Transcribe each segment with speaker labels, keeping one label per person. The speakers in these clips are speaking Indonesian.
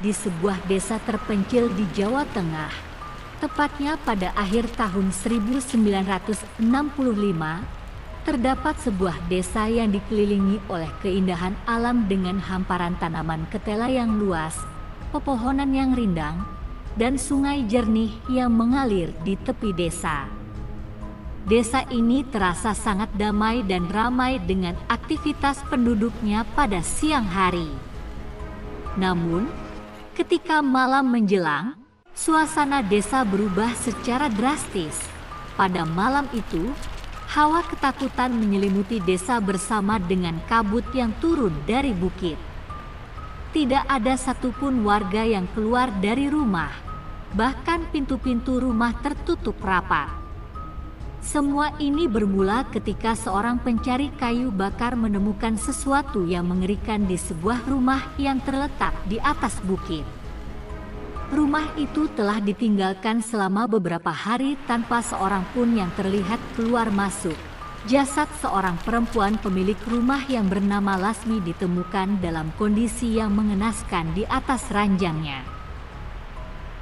Speaker 1: di sebuah desa terpencil di Jawa Tengah. Tepatnya pada akhir tahun 1965, terdapat sebuah desa yang dikelilingi oleh keindahan alam dengan hamparan tanaman ketela yang luas, pepohonan yang rindang, dan sungai jernih yang mengalir di tepi desa. Desa ini terasa sangat damai dan ramai dengan aktivitas penduduknya pada siang hari. Namun, ketika malam menjelang, suasana desa berubah secara drastis. Pada malam itu, hawa ketakutan menyelimuti desa bersama dengan kabut yang turun dari bukit. Tidak ada satupun warga yang keluar dari rumah, bahkan pintu-pintu rumah tertutup rapat. Semua ini bermula ketika seorang pencari kayu bakar menemukan sesuatu yang mengerikan di sebuah rumah yang terletak di atas bukit. Rumah itu telah ditinggalkan selama beberapa hari tanpa seorang pun yang terlihat keluar masuk. Jasad seorang perempuan pemilik rumah yang bernama Lasmi ditemukan dalam kondisi yang mengenaskan di atas ranjangnya.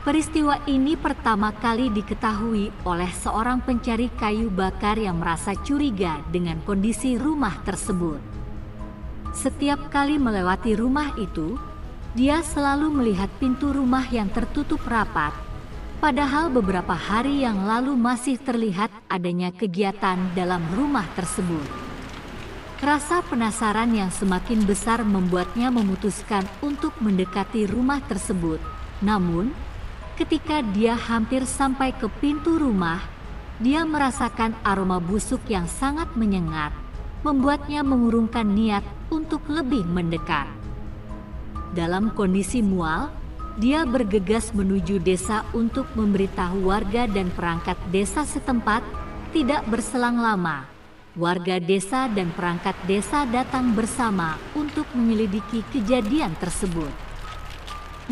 Speaker 1: Peristiwa ini pertama kali diketahui oleh seorang pencari kayu bakar yang merasa curiga dengan kondisi rumah tersebut. Setiap kali melewati rumah itu, dia selalu melihat pintu rumah yang tertutup rapat, padahal beberapa hari yang lalu masih terlihat adanya kegiatan dalam rumah tersebut. Rasa penasaran yang semakin besar membuatnya memutuskan untuk mendekati rumah tersebut. Namun, ketika dia hampir sampai ke pintu rumah, dia merasakan aroma busuk yang sangat menyengat, membuatnya mengurungkan niat untuk lebih mendekat. Dalam kondisi mual, dia bergegas menuju desa untuk memberitahu warga dan perangkat desa setempat. Tidak berselang lama, warga desa dan perangkat desa datang bersama untuk menyelidiki kejadian tersebut.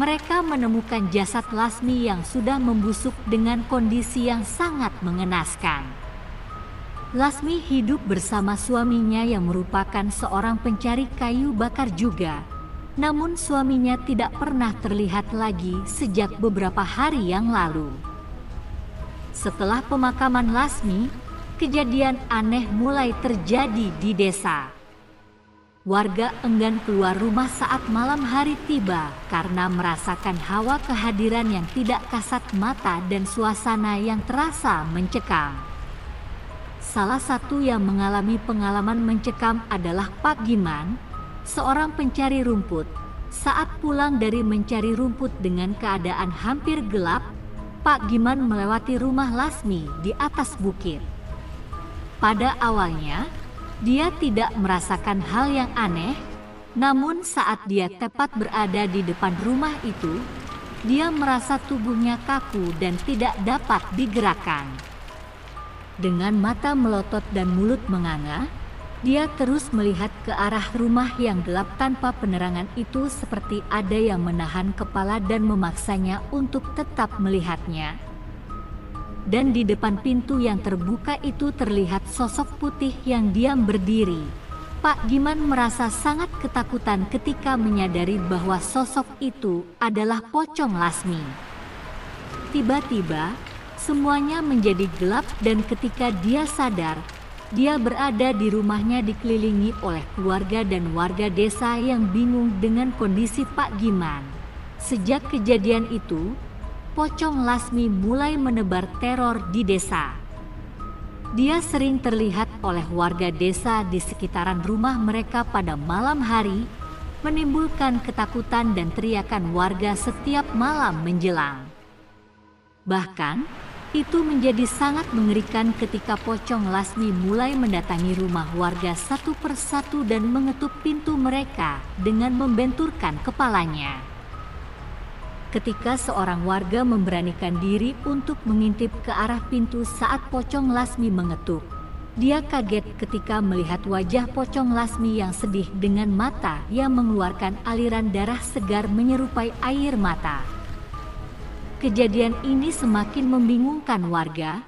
Speaker 1: Mereka menemukan jasad Lasmi yang sudah membusuk dengan kondisi yang sangat mengenaskan. Lasmi hidup bersama suaminya yang merupakan seorang pencari kayu bakar juga. Namun suaminya tidak pernah terlihat lagi sejak beberapa hari yang lalu. Setelah pemakaman Lasmi, kejadian aneh mulai terjadi di desa. Warga enggan keluar rumah saat malam hari tiba karena merasakan hawa kehadiran yang tidak kasat mata dan suasana yang terasa mencekam. Salah satu yang mengalami pengalaman mencekam adalah Pak Giman, seorang pencari rumput. Saat pulang dari mencari rumput dengan keadaan hampir gelap, Pak Giman melewati rumah Lasmi di atas bukit. Pada awalnya, dia tidak merasakan hal yang aneh, namun saat dia tepat berada di depan rumah itu, dia merasa tubuhnya kaku dan tidak dapat digerakkan. Dengan mata melotot dan mulut menganga, dia terus melihat ke arah rumah yang gelap tanpa penerangan itu seperti ada yang menahan kepala dan memaksanya untuk tetap melihatnya. Dan di depan pintu yang terbuka itu terlihat sosok putih yang diam berdiri. Pak Giman merasa sangat ketakutan ketika menyadari bahwa sosok itu adalah pocong Lasmi. Tiba-tiba, semuanya menjadi gelap dan ketika dia sadar, dia berada di rumahnya dikelilingi oleh keluarga dan warga desa yang bingung dengan kondisi Pak Giman. Sejak kejadian itu, pocong Lasmi mulai menebar teror di desa. Dia sering terlihat oleh warga desa di sekitaran rumah mereka pada malam hari, menimbulkan ketakutan dan teriakan warga setiap malam menjelang. Bahkan, itu menjadi sangat mengerikan ketika pocong Lasmi mulai mendatangi rumah warga satu persatu dan mengetuk pintu mereka dengan membenturkan kepalanya. Ketika seorang warga memberanikan diri untuk mengintip ke arah pintu saat pocong Lasmi mengetuk, dia kaget ketika melihat wajah pocong Lasmi yang sedih dengan mata yang mengeluarkan aliran darah segar menyerupai air mata. Kejadian ini semakin membingungkan warga,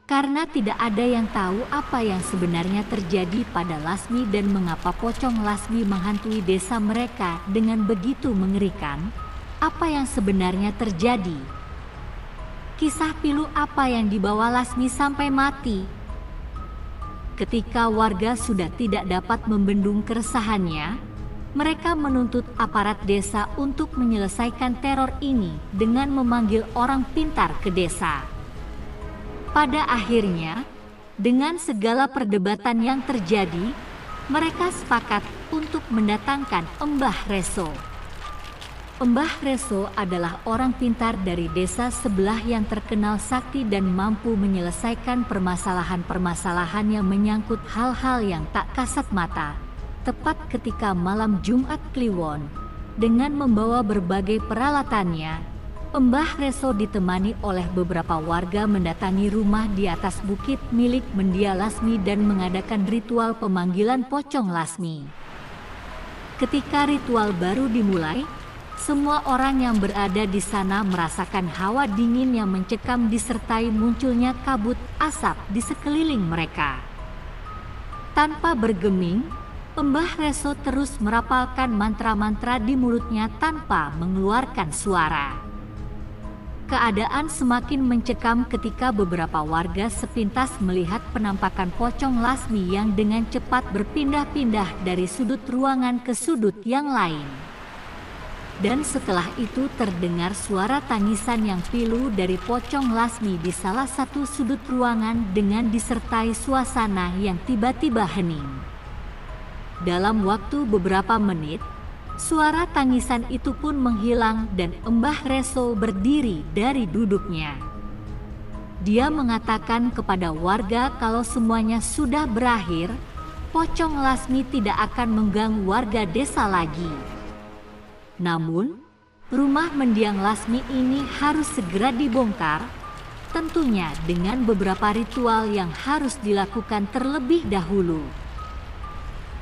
Speaker 1: karena tidak ada yang tahu apa yang sebenarnya terjadi pada Lasmi dan mengapa pocong Lasmi menghantui desa mereka dengan begitu mengerikan. apa yang sebenarnya terjadi. Kisah pilu apa yang dibawa Lasmi sampai mati? Ketika warga sudah tidak dapat membendung keresahannya, mereka menuntut aparat desa untuk menyelesaikan teror ini dengan memanggil orang pintar ke desa. Pada akhirnya, dengan segala perdebatan yang terjadi, mereka sepakat untuk mendatangkan Mbah Reso. Mbah Reso adalah orang pintar dari desa sebelah yang terkenal sakti dan mampu menyelesaikan permasalahan-permasalahan yang menyangkut hal-hal yang tak kasat mata. Tepat ketika malam Jumat Kliwon, dengan membawa berbagai peralatannya, Mbah Reso ditemani oleh beberapa warga mendatangi rumah di atas bukit milik Mendia Lasmi dan mengadakan ritual pemanggilan Pocong Lasmi. Ketika ritual baru dimulai, semua orang yang berada di sana merasakan hawa dingin yang mencekam disertai munculnya kabut asap di sekeliling mereka. Tanpa bergeming, Mbah Reso terus merapalkan mantra-mantra di mulutnya tanpa mengeluarkan suara. Keadaan semakin mencekam ketika beberapa warga sepintas melihat penampakan Pocong Lasmi yang dengan cepat berpindah-pindah dari sudut ruangan ke sudut yang lain. Dan setelah itu terdengar suara tangisan yang pilu dari Pocong Lasmi di salah satu sudut ruangan dengan disertai suasana yang tiba-tiba hening. Dalam waktu beberapa menit, suara tangisan itu pun menghilang dan Mbah Reso berdiri dari duduknya. Dia mengatakan kepada warga kalau semuanya sudah berakhir, Pocong Lasmi tidak akan mengganggu warga desa lagi. Namun, rumah mendiang Lasmi ini harus segera dibongkar, tentunya dengan beberapa ritual yang harus dilakukan terlebih dahulu.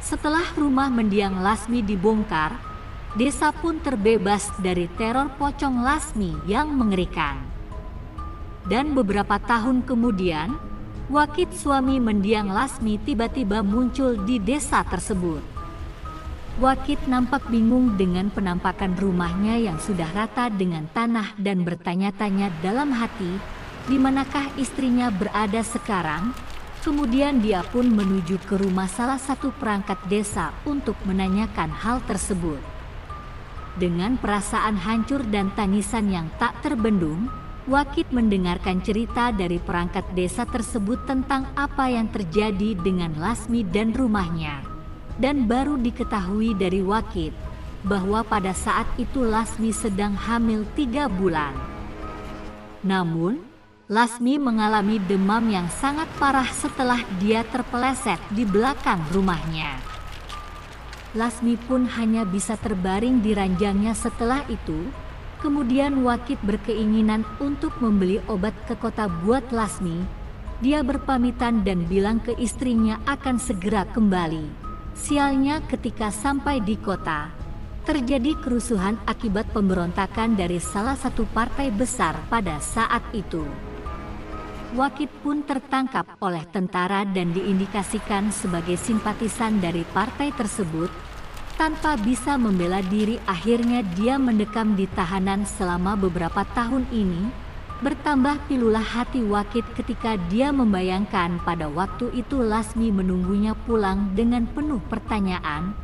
Speaker 1: Setelah rumah mendiang Lasmi dibongkar, desa pun terbebas dari teror Pocong Lasmi yang mengerikan. Dan beberapa tahun kemudian, Wakit suami mendiang Lasmi tiba-tiba muncul di desa tersebut. Wakit nampak bingung dengan penampakan rumahnya yang sudah rata dengan tanah dan bertanya-tanya dalam hati, di manakah istrinya berada sekarang. Kemudian dia pun menuju ke rumah salah satu perangkat desa untuk menanyakan hal tersebut. Dengan perasaan hancur dan tangisan yang tak terbendung, Wakit mendengarkan cerita dari perangkat desa tersebut tentang apa yang terjadi dengan Lasmi dan rumahnya. Dan baru diketahui dari Wakit bahwa pada saat itu Lasmi sedang hamil 3 bulan. Namun, Lasmi mengalami demam yang sangat parah setelah dia terpeleset di belakang rumahnya. Lasmi pun hanya bisa terbaring di ranjangnya setelah itu. Kemudian Wakit berkeinginan untuk membeli obat ke kota buat Lasmi. Dia berpamitan dan bilang ke istrinya akan segera kembali. Sialnya ketika sampai di kota, terjadi kerusuhan akibat pemberontakan dari salah satu partai besar pada saat itu. Wakit pun tertangkap oleh tentara dan diindikasikan sebagai simpatisan dari partai tersebut. Tanpa bisa membela diri, akhirnya dia mendekam di tahanan selama beberapa tahun ini. Bertambah pilulah hati Wakit ketika dia membayangkan pada waktu itu Lasmi menunggunya pulang dengan penuh pertanyaan,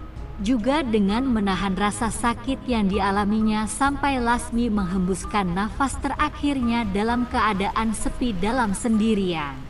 Speaker 1: juga dengan menahan rasa sakit yang dialaminya sampai Lasmi menghembuskan nafas terakhirnya dalam keadaan sepi dalam sendirian.